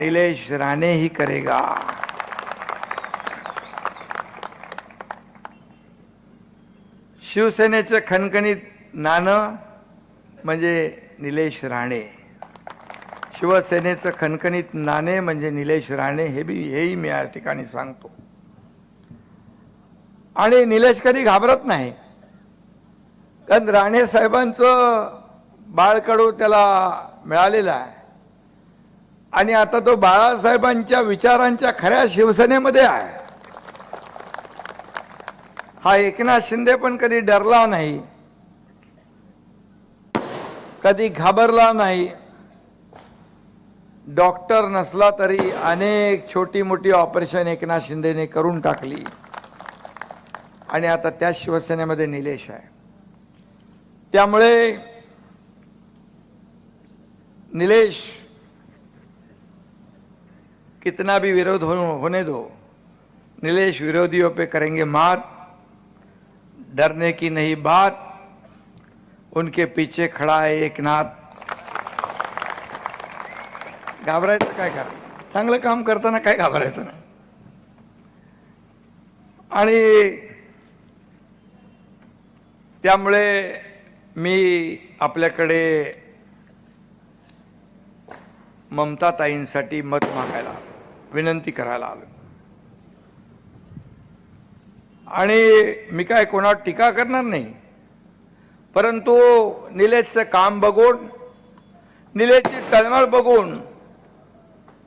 निलेश राणे ही करेगा। शिवसेनेचे खणखणीत नाणं म्हणजे निलेश राणे, शिवसेनेचं खणखणीत नाणे म्हणजे निलेश राणे, हेही मी या ठिकाणी सांगतो। आणि निलेश कधी घाबरत नाही, कारण राणे साहेबांचं बाळकडू त्याला मिळालेलं आहे आणि आता तो बाळासाहेबांच्या विचारांच्या खऱ्या शिवसेनेमध्ये आहे। हा एकनाथ शिंदे पण कधी डरला नाही, कधी घाबरला नाही। डॉक्टर नसला तरी अनेक छोटी मोठी ऑपरेशन एकनाथ शिंदेने करून टाकली आणि आता त्या शिवसेनेमध्ये निलेश आहे। त्यामुळे निलेश कितना भी विरोध होने दो, निलेश विरोधियों पे करेंगे मात, डरने की नहीं बात, उनके पीछे खड़ा है एकनाथ। घाबरायचं काय करा, चांगलं काम करताना काय घाबरायचं नाही। आणि त्यामुळे मी आपल्याकडे ममताताईंसाठी मत मागायला, विनंती करायला आलो। आणि मी काय कोणावर टीका करणार नाही, परंतु निलेशचं काम बघून, निलेशची तळमळ बघून,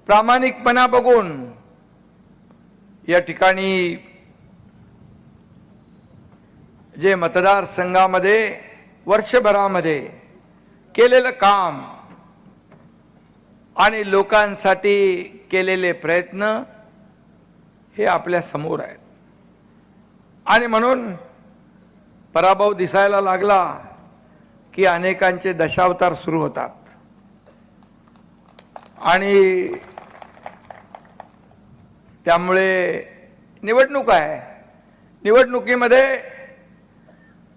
प्रामाणिकपणा बघून या ठिकाणी जे मतदारसंघामध्ये वर्षभरामध्ये केलेलं काम आणि लोकांसाठी केलेले प्रयत्न हे आपल्या समोर आहेत। आणि म्हणून पराभव दिसायला लागला की अनेकांचे दशावतार सुरू होतात आणि त्यामुळे निवडणूक आहे, निवडणुकीमध्ये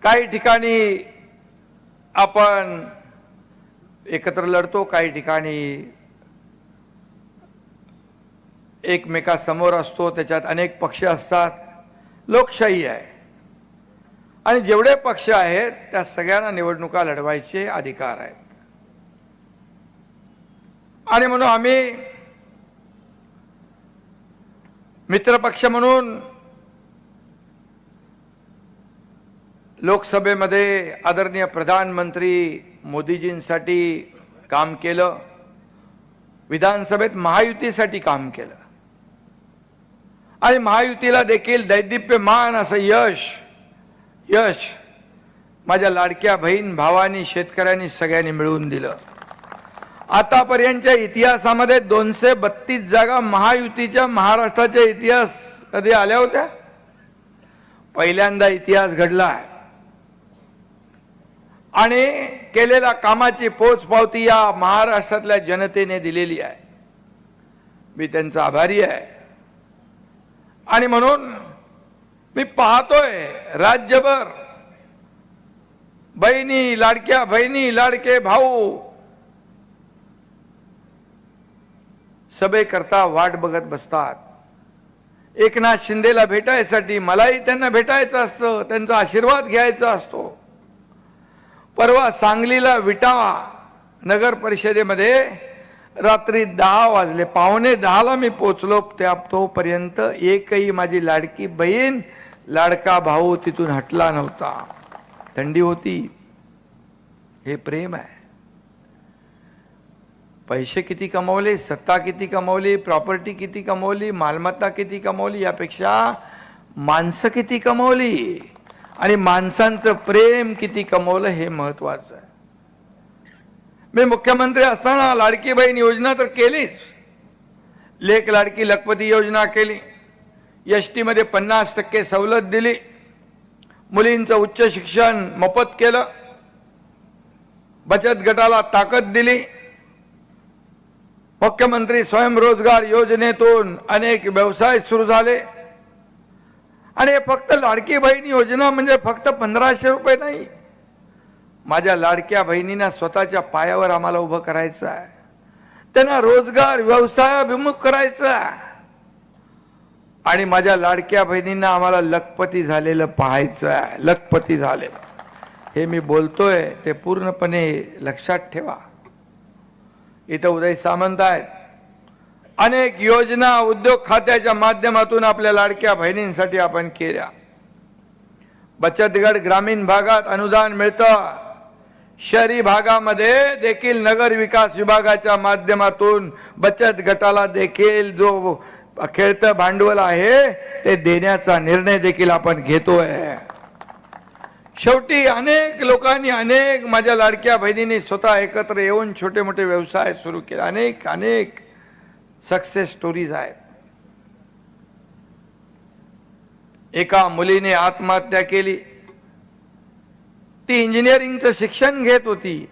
काही ठिकाणी आपण एकत्र लढतो, काही ठिकाणी एकमेकासमोर असतो, त्याच्यात अनेक पक्ष असतात, लोकशाही आहे आणि जेवढे पक्ष आहेत त्या सगळ्यांना निवडणुका लढवायचे अधिकार आहेत। आणि म्हणून आम्ही मित्रपक्ष म्हणून लोकसभेमध्ये आदरणीय प्रधानमंत्री मोदीजींसाठी काम केलं, विधानसभेत महायुतीसाठी काम केलं आणि महायुतीला देखील दैदिप्यमान असं यश माझ्या लाडक्या बहीण भावांनी, शेतकऱ्यांनी सगळ्यांनी मिळवून दिलं। आतापर्यंतच्या इतिहासामध्ये 232 जागा महायुतीच्या महाराष्ट्राच्या इतिहास कधी आल्या होत्या? पहिल्यांदा इतिहास घडला आहे आणि केलेल्या कामाची पोचपावती या महाराष्ट्रातल्या जनतेने दिलेली आहे। मी त्यांचा आभारी आहे आणि म्हणून मी पाहतोय राज्यभर बहिणी, लाडक्या बहिणी, लाडके भाऊ सभेकरता वाट बघत बसतात, एकनाथ शिंदेला भेटायसाठी। मलाही त्यांना भेटायचं असतं, त्यांचा आशीर्वाद घ्यायचा असतो। परवा सांगलीला विटा नगर परिषदेमध्ये रात्री 10 वाजले, 9:45 मी पोचलो। तोपर्यंत एकही माझी लाडकी बहीण, लाडका भाऊ तिथून हटला नव्हता। थंडी होती, हे प्रेम आहे। पैसे किती कमवले, सत्ता किती कमवली, प्रॉपर्टी किती कमवली, मालमत्ता किती कमवली, यापेक्षा माणसं किती कमवली आणि माणसांचं प्रेम किती कमवलं हे महत्वाचं आहे। मी मुख्यमंत्री असताना लाडकी बहीण योजना तर केलीच, लेक लाडकी लखपती योजना केली, एसटी मध्ये 50% सवलत दिली, मुलींचं उच्च शिक्षण मोफत केलं, बचत गटाला ताकद दिली, मुख्यमंत्री स्वयंरोजगार योजनेतून अनेक व्यवसाय सुरू झाले। आणि हे फक्त लाडकी बहीण योजना म्हणजे फक्त 1500 रुपये नाही, माझ्या लाडक्या बहिणींना स्वतःच्या पायावर आम्हाला उभं करायचं आहे। त्यांना रोजगार व्यवसायाभिमुख करायचा आणि माझ्या लाडक्या बहिणींना आम्हाला लखपती झालेलं पाहायचं आहे. लखपती झालेलं हे मी बोलतोय ते पूर्णपणे लक्षात ठेवा. इथं उदय सामंत आहेत. अनेक योजना उद्योग खात्याच्या माध्यमातून आपल्या लाडक्या बहिणींसाठी आपण केल्या. बचत गट ग्रामीण भागात अनुदान मिळतं. शहरी भागामध्ये देखील नगर विकास विभागाच्या माध्यमातून बचत गटाला देखील जो खेळतं भांडवल आहे ते देण्याचा निर्णय देखील आपण घेतोय. शेवटी अनेक लोकांनी अनेक माझ्या लाडक्या बहिणींनी स्वतः एकत्र येऊन छोटे मोठे व्यवसाय सुरू केले. अनेक अनेक सक्सेस स्टोरीज आहेत. एका मुलीने आत्महत्या केली. ती इंजिनिअरिंगचं शिक्षण घेत होती.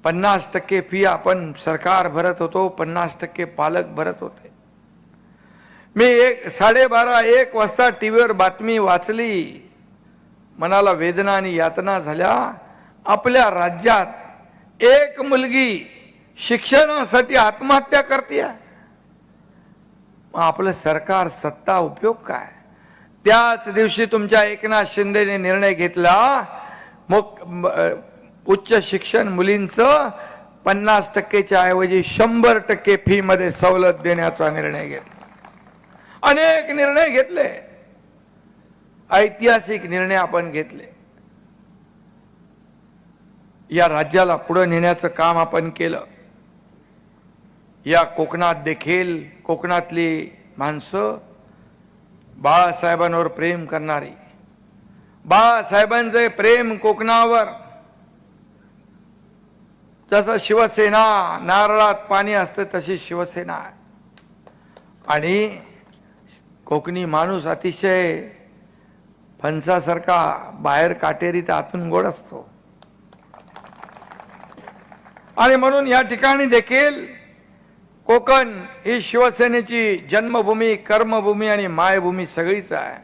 50% फी आपण सरकार भरत होतो, 50% पालक भरत होते. मी 12:30-1 वाजता टीव्हीवर बातमी वाचली. मनाला वेदना आणि यातना झाल्या. आपल्या राज्यात एक मुलगी शिक्षणासाठी आत्महत्या करते. आपलं सरकार सत्ता उपयोग काय? त्याच दिवशी तुमच्या एकनाथ शिंदेने निर्णय घेतला उच्च शिक्षण मुलींचं 50%च्या ऐवजी 100% फी मध्ये सवलत देण्याचा निर्णय घेतला. अनेक निर्णय घेतले. ऐतिहासिक निर्णय आपण घेतले. या राज्याला पुढे नेण्याचं काम आपण केलं. या कोकणात देखील कोकणातली माणसं बाळासाहेबांवर प्रेम करणारी, बाळासाहेबांचे प्रेम कोकणावर जसं शिवसेना नारळात पाणी असते तशी शिवसेना आहे. आणि कोकणी माणूस अतिशय फणसासारखा बाहेर काटेरी तर आतून गोड असतो. आणि म्हणून या ठिकाणी देखील कोकण ही शिवसेनेची जन्मभूमी, कर्मभूमी आणि मायभूमी सगळीच आहे.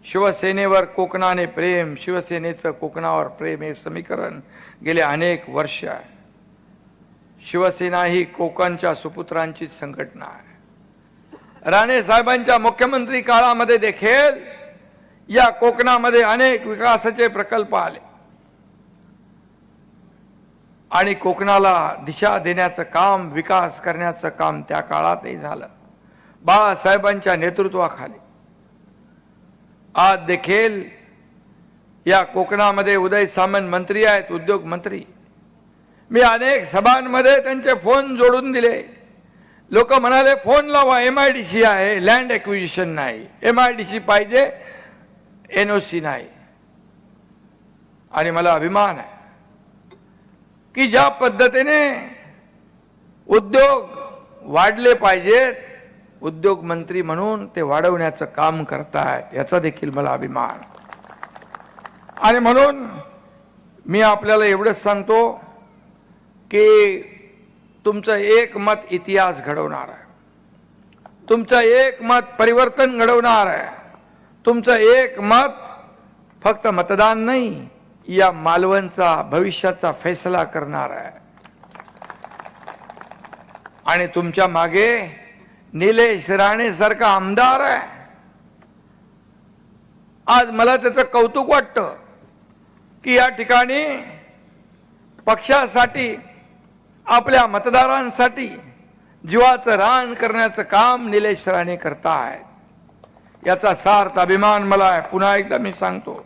शिवसेनेवर कोकणाने प्रेम, शिवसेनेचं कोकणावर प्रेम हे समीकरण गेले अनेक वर्ष आहे. शिवसेना ही कोकणच्या सुपुत्रांची संघटना आहे. राणे साहेबांच्या मुख्यमंत्री काळामध्ये देखील या कोकणामध्ये अनेक विकासाचे प्रकल्प आले आणि कोकणाला दिशा देण्याचं काम, विकास करण्याचं काम त्या काळातही झालं बाळासाहेबांच्या नेतृत्वाखाली. आज देखील या कोकणामध्ये उदय सामंत मंत्री आहेत, उद्योग मंत्री. मी अनेक सभांमध्ये त्यांचे फोन जोडून दिले. लोक म्हणाले फोन लावा, MIDC आहे, लँड ॲक्विजिशन नाही. MIDC पाहिजे, NOC नाही. आणि मला अभिमान आहे की ज्या पद्धतीने उद्योग वाढले पाहिजेत, उद्योग मंत्री म्हणून ते वाढवण्याचं काम करतायत, याचा देखील मला अभिमान. आणि म्हणून मी आपल्याला एवढंच सांगतो की तुमचं एक मत इतिहास घडवणार आहे. तुमचं एक मत परिवर्तन घडवणार आहे. तुमचं एक मत फक्त मतदान नाही, या मालवणचा भविष्याचा फैसला करणार आहे. आणि तुमच्या मागे निलेश राणे सारखा आमदार आहे. आज मला त्याचं कौतुक वाटतं की या ठिकाणी पक्षासाठी, आपल्या मतदारांसाठी जीवाचं रान करण्याचं काम निलेश राणे करतायत. याचा सार्थ अभिमान मला आहे. पुन्हा एकदा मी सांगतो,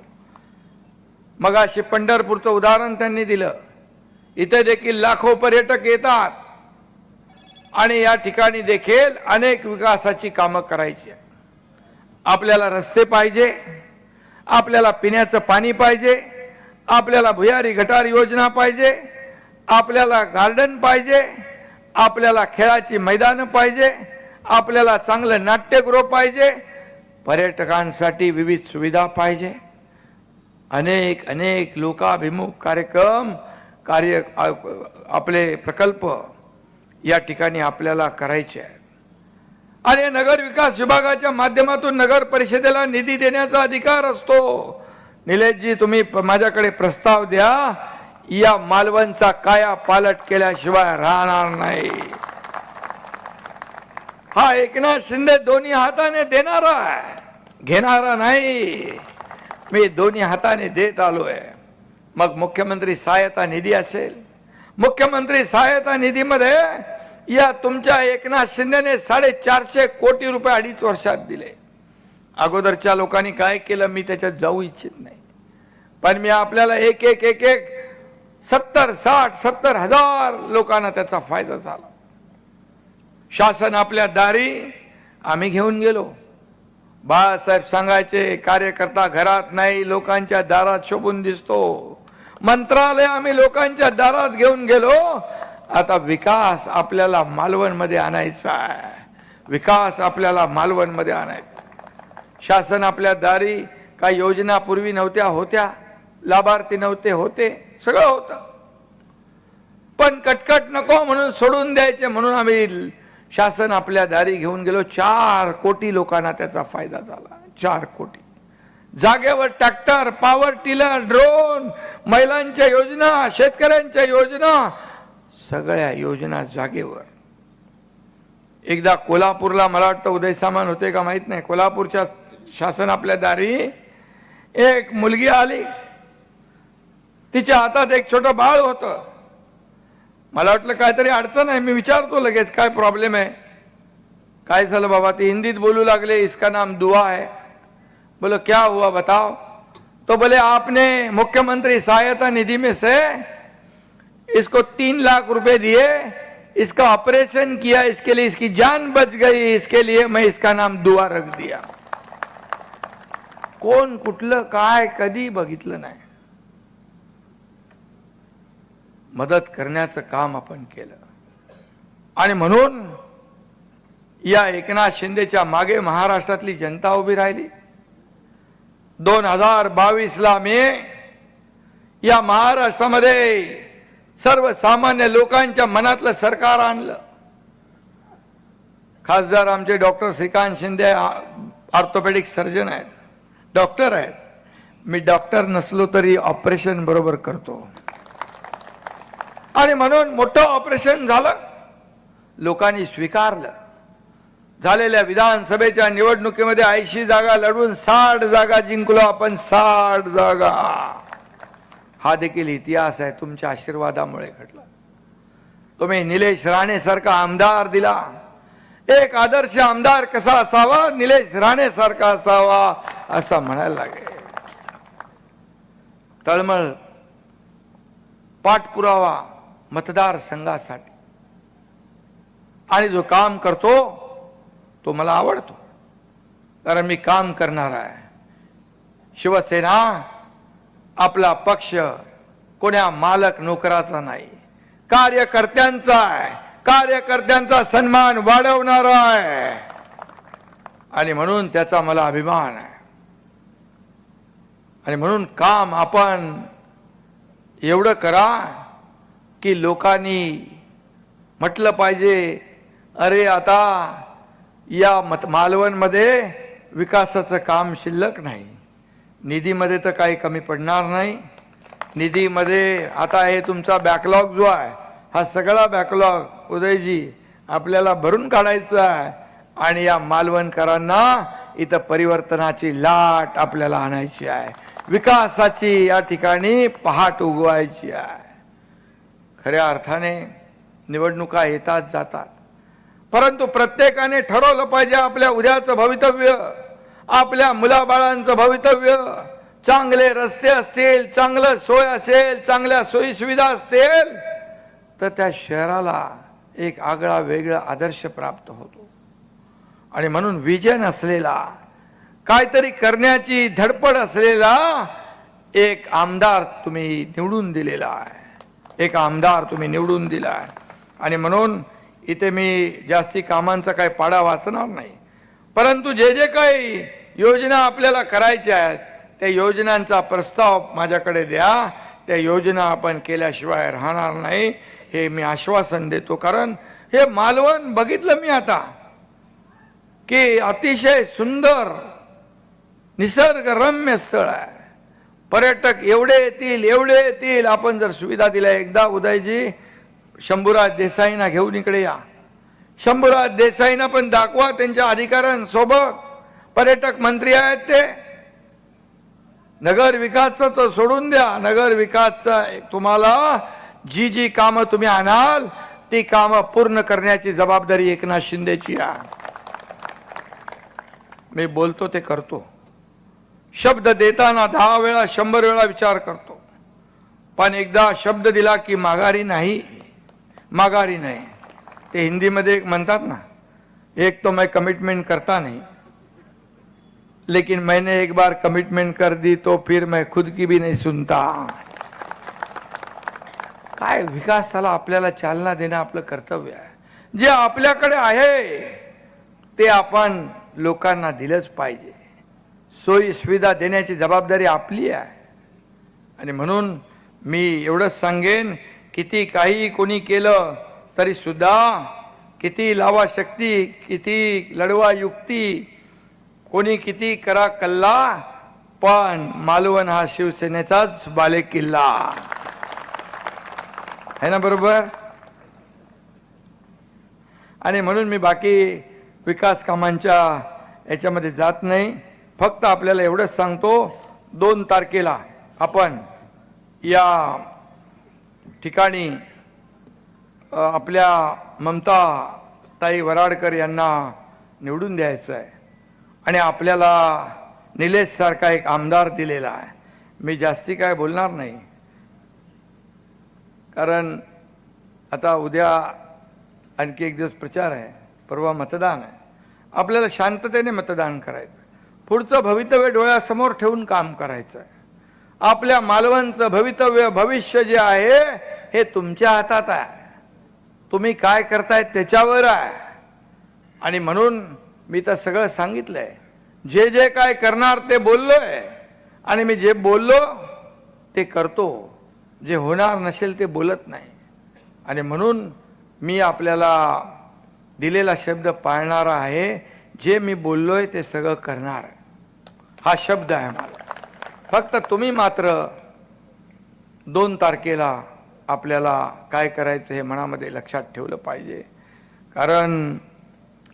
मगाशी पंढरपूरचं उदाहरण त्यांनी दिलं. इथे देखील लाखो पर्यटक येतात आणि या ठिकाणी देखील अनेक विकासाची कामं करायची. आपल्याला रस्ते पाहिजे, आपल्याला पिण्याचं पाणी पाहिजे, आपल्याला भुयारी गटार योजना पाहिजे, आपल्याला गार्डन पाहिजे, आपल्याला खेळाची मैदानं पाहिजे, आपल्याला चांगलं नाट्यगृह पाहिजे, पर्यटकांसाठी विविध सुविधा पाहिजे. अनेक अनेक लोकाभिमुख कार्यक्रम, आपले प्रकल्प या ठिकाणी आपल्याला करायचे आहे. आणि नगर विकास विभागाच्या माध्यमातून नगर परिषदेला निधी देण्याचा अधिकार असतो. निलेशजी, तुम्ही माझ्याकडे प्रस्ताव द्या, या मालवणचा काया पालट केल्याशिवाय राहणार नाही. हा एकनाथ शिंदे दोन्ही हाताने देणारा आहे, घेणारा नाही. मी दोन्ही हाताने देत आलोय. मग मुख्यमंत्री सहायता निधी असेल, मुख्यमंत्री सहायता निधीमध्ये या तुमच्या एकनाथ शिंदेने 450 कोटी रुपये 2.5 वर्षात दिले. अगोदरच्या लोकांनी काय केलं मी त्याच्यात जाऊ इच्छित नाही, पण मी आपल्याला एक 70 हजार लोकांना त्याचा फायदा झाला. शासन आपल्या दारी आम्ही घेऊन गेलो. बाळासाहेब सांगायचे कार्यकर्ता घरात नाही लोकांच्या दारात शोभून दिसतो. मंत्रालय आम्ही लोकांच्या दारात घेऊन गेलो. आता विकास आपल्याला मालवण मध्ये आणायचा आहे, विकास आपल्याला मालवण मध्ये आणायचा. शासन आपल्या दारी काही योजना पूर्वी नव्हत्या, होत्या, लाभार्थी नव्हते, होते, सगळं होतं, पण कटकट नको म्हणून सोडून द्यायचे म्हणून आम्ही शासन आपल्या दारी घेऊन गेलो. 4 कोटी लोकांना त्याचा फायदा झाला. 4 कोटी जागेवर ट्रॅक्टर, पॉवर टिलर, ड्रोन, महिलांच्या योजना, शेतकऱ्यांच्या योजना, सगळ्या योजना जागेवर. एकदा कोल्हापूरला मला वाटतं उदय सामान होते का माहित नाही, कोल्हापूरच्या शासन आपल्या दारी एक मुलगी आली, तिच्या हातात एक छोटं बाळ होतं. मला वाटलं काहीतरी अडचण आहे. मी विचारतो लगेच काय प्रॉब्लेम है, काय झालं बाबा. ती हिंदीत बोलू लागले. इसका नाम दुआ है. बोलो क्या हुआ बताओ. तो बोले आपने मुख्यमंत्री सहायता निधि में से इसको 3 लाख रुपए दिए, इसका ऑपरेशन किया, इसके लिए इसकी जान बच गई, इसके लिए मैं इसका नाम दुआ रख दिया. कोण कुठलं काय कधी बघितलं नाही. मदत करण्याचं काम आपण केलं. आणि म्हणून या एकनाथ शिंदेच्या मागे महाराष्ट्रातली जनता उभी राहिली. 2022ला मी या महाराष्ट्रामध्ये सर्वसामान्य लोकांच्या मनातलं सरकार आणलं. खासदार आमचे doctor Shrikant Shinde orthopedic surgeon आहेत, डॉक्टर आहेत. मी डॉक्टर नसलो तरी ऑपरेशन बरोबर करतो. आणि म्हणून मोठं ऑपरेशन झालं, लोकांनी स्वीकारलं. झालेल्या विधानसभेच्या निवडणुकीमध्ये 80 जागा लढवून 60 जागा जिंकलो आपण. 60 जागा. हा देखील इतिहास आहे, तुमच्या आशीर्वादामुळे घडला. तुम्ही निलेश राणे सारखा आमदार दिला. एक आदर्श आमदार कसा असावा, निलेश राणे सारखा असावा असं म्हणायला लागेल. तळमळ पाठपुरावा मतदारसंघासाठी. आणि जो काम करतो तो मला आवडतो, कारण मी काम करणार आहे. शिवसेना आपला पक्ष कोण्या मालक नोकराचा नाही, कार्यकर्त्यांचा आहे. कार्यकर्त्यांचा सन्मान वाढवणारा आहे. आणि म्हणून त्याचा मला अभिमान आहे. आणि म्हणून काम आपण एवढं करा की लोकांनी म्हटलं पाहिजे, अरे आता या मालवणमध्ये विकासाचं काम शिल्लक नाही. निधीमध्ये तर काही कमी पडणार नाही. निधीमध्ये आता हे तुमचा बॅकलॉग जो आहे, हा सगळा बॅकलॉग उदयजी आपल्याला भरून काढायचा आहे. आणि या मालवणकरांना इथं परिवर्तनाची लाट आपल्याला आणायची आहे. विकासाची या ठिकाणी पहाट उगवायची आहे. खऱ्या अर्थाने निवडणुका येतात जातात, परंतु प्रत्येकाने ठरवलं पाहिजे आपल्या उद्याचं भवितव्य, आपल्या मुलाबाळांचं भवितव्य. चांगले रस्ते असतील, चांगलं सोय असेल, चांगल्या सोयी सुविधा असतील तर त्या शहराला एक आगळा वेगळा आदर्श प्राप्त होतो. आणि म्हणून विजन असलेला, काहीतरी करण्याची धडपड असलेला एक आमदार तुम्ही निवडून दिलेला आहे. एक आमदार तुम्ही निवडून दिला आहे. आणि म्हणून इथे मी जास्ती कामांचा काही पाडा वाचणार नाही, परंतु जे जे काही योजना आपल्याला करायच्या आहेत त्या योजनांचा प्रस्ताव माझ्याकडे द्या. त्या योजना आपण केल्याशिवाय राहणार नाही हे मी आश्वासन देतो. कारण हे मालवण बघितलं मी आता की अतिशय सुंदर निसर्गरम्य स्थळ आहे. पर्यटक एवढे येतील. आपण जर सुविधा दिल्या, एकदा उदयजी शंभूराज देसाईंना घेऊन इकडे या. शंभूराज देसाईंना पण दाखवा त्यांच्या अधिकाऱ्यांसोबत. पर्यटक मंत्री आहेत ते. नगर विकासचं तर सोडून द्या. नगर विकासचं तुम्हाला जी कामं तुम्ही आणाल ती कामं पूर्ण करण्याची जबाबदारी एकनाथ शिंदेची आहे. मी बोलतो ते करतो. शब्द देताना 10 वेळा 100 वेळा विचार करतो. पण एकदा शब्द दिला की माघारी नाही. ते हिंदीमध्ये एक म्हणतात ना, एक तो मैं कमिटमेंट करता नहीं, लेकिन मैंने एक बार कमिटमेंट कर दी तो फिर मैं खुद की भी नहीं सुनता. काय विकासाला आपल्याला चालना देणं आपलं कर्तव्य आहे. जे आपल्याकडे आहे ते आपण लोकांना दिलंच पाहिजे. सोयी सुविधा देण्याची जबाबदारी आपली आहे. आणि म्हणून मी एवढंच सांगेन, किती काही कोणी केलं तरी सुद्धा, किती लावा शक्ती, किती लढवा युक्ती, कोणी किती करा कल्ला, पण मालवण हा शिवसेनेचाच बालेकिल्ला आहे ना, बरोबर. आणि म्हणून मी बाकी विकास कामांच्या याच्यामध्ये जात नाही. फक्त आपल्याला एवढंच सांगतो, 2 तारखेला आपण या ठिकाणी आपल्या ममता ताई वराडकर यांना निवडून द्यायचं आहे. आणि आपल्याला निलेश सारखा एक आमदार दिलेला आहे. मी जास्ती काय बोलणार नाही, कारण आता उद्या आणखी एक दिवस प्रचार आहे, परवा मतदान आहे. आपल्याला शांततेने मतदान करायचं. पुढचं भवितव्य डोळ्यासमोर ठेवून काम करायचं आहे. आपल्या मालवणचं भविष्य जे आहे हे तुमच्या हातात आहे. तुम्ही काय करताय त्याच्यावर आहे. आणि म्हणून मी तर सगळं सांगितलंय. जे काय करणार ते बोललोय. आणि मी जे बोललो ते करतो. जे होणार नसेल ते बोलत नाही. आणि म्हणून मी आपल्याला दिलेला शब्द पाळणारा आहे. जे मी बोललोय ते सगळं करणार हा शब्द आहे मला. फक्त तुम्ही मात्र 2 तारखेला आपल्याला काय करायचं हे मनामध्ये लक्षात ठेवलं पाहिजे. कारण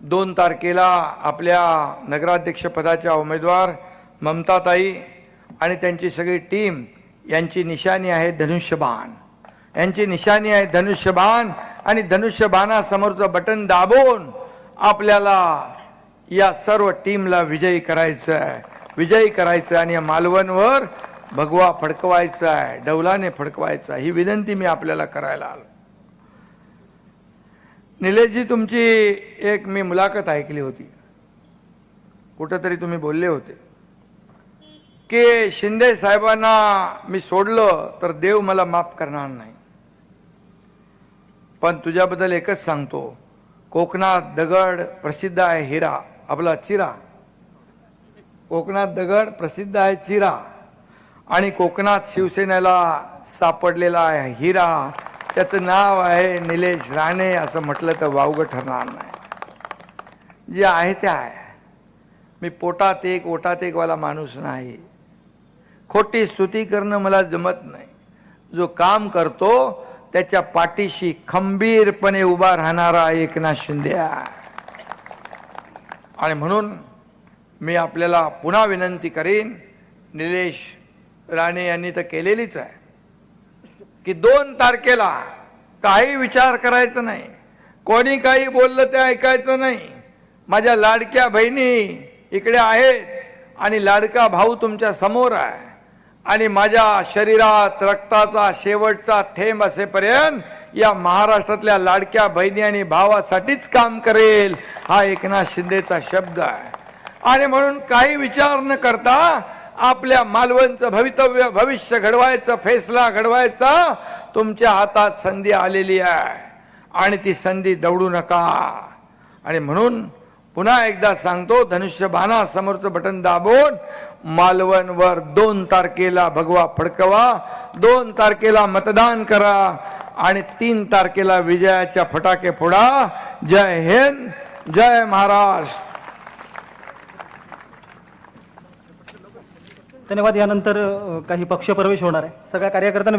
2 तारखेला आपल्या नगराध्यक्ष पदाच्या उमेदवार ममताताई आणि त्यांची सगळी टीम यांची निशाणी आहे धनुष्यबाण. यांची निशाणी आहे धनुष्यबाण. आणि धनुष्यबाणासमोरचं बटन दाबून आपल्याला या सर्व टीमला विजयी करायचं आहे. आणि या मालवणवर भगवा फडकवायचा आहे, डौलाने फडकवायचा. ही विनंती मी आपल्याला करायला आलो. निलेशजी, तुमची एक मी मुलाखत ऐकली होती. कुठंतरी तुम्ही बोलले होते की शिंदे साहेबांना मी सोडलं तर देव मला माफ करणार नाही. पण तुझ्याबद्दल एकच सांगतो, कोकणात दगड प्रसिद्ध आहे हिरा, आपला चिरा. कोकणात दगड प्रसिद्ध आहे चिरा. आणि कोकणात शिवसेनेला सापडलेला आहे हिरा, त्याचं नाव आहे निलेश राणे. असं म्हटलं तर वावगं ठरणार नाही. जे आहे ते आहे. मी पोटात एक ओटात एक वाला माणूस नाही. खोटी स्तुती करणं मला जमत नाही. जो काम करतो त्याच्या पाठीशी खंबीरपणे उभा राहणारा एकनाथ शिंदे आहे. आणि म्हणून मी आपल्याला पुन्हा विनंती करीन, निलेश राणे यांनी तर केलेलीच आहे, की 2 तारखेला काही विचार करायचं नाही. कोणी काही बोललं ते ऐकायचं नाही. माझ्या लाडक्या बहिणी इकडे आहेत आणि लाडका भाऊ तुमच्या समोर आहे. आणि माझ्या शरीरात रक्ताचा शेवटचा थेंब असेपर्यंत या महाराष्ट्रातल्या लाडक्या बहिणी आणि भावासाठीच काम करेल, हा एकनाथ शिंदेचा शब्द आहे. आणि म्हणून काही विचार न करता आपल्या मालवणचं भविष्य घडवायचं, फैसला घडवायचा तुमच्या हातात संधी आलेली आहे. आणि ती संधी दवडू नका. आणि म्हणून पुन्हा एकदा सांगतो, धनुष्यबाणा समोरचं बटन दाबून मालवणवर 2 तारखेला भगवा फडकवा. 2 तारखेला मतदान करा आणि 3 तारखेला विजयाच्या फटाके फोडा. जय हिंद, जय महाराष्ट्र. धन्यवाद. यानंतर काही पक्षप्रवेश होणार आहे. सगळ्या कार्यकर्त्यांना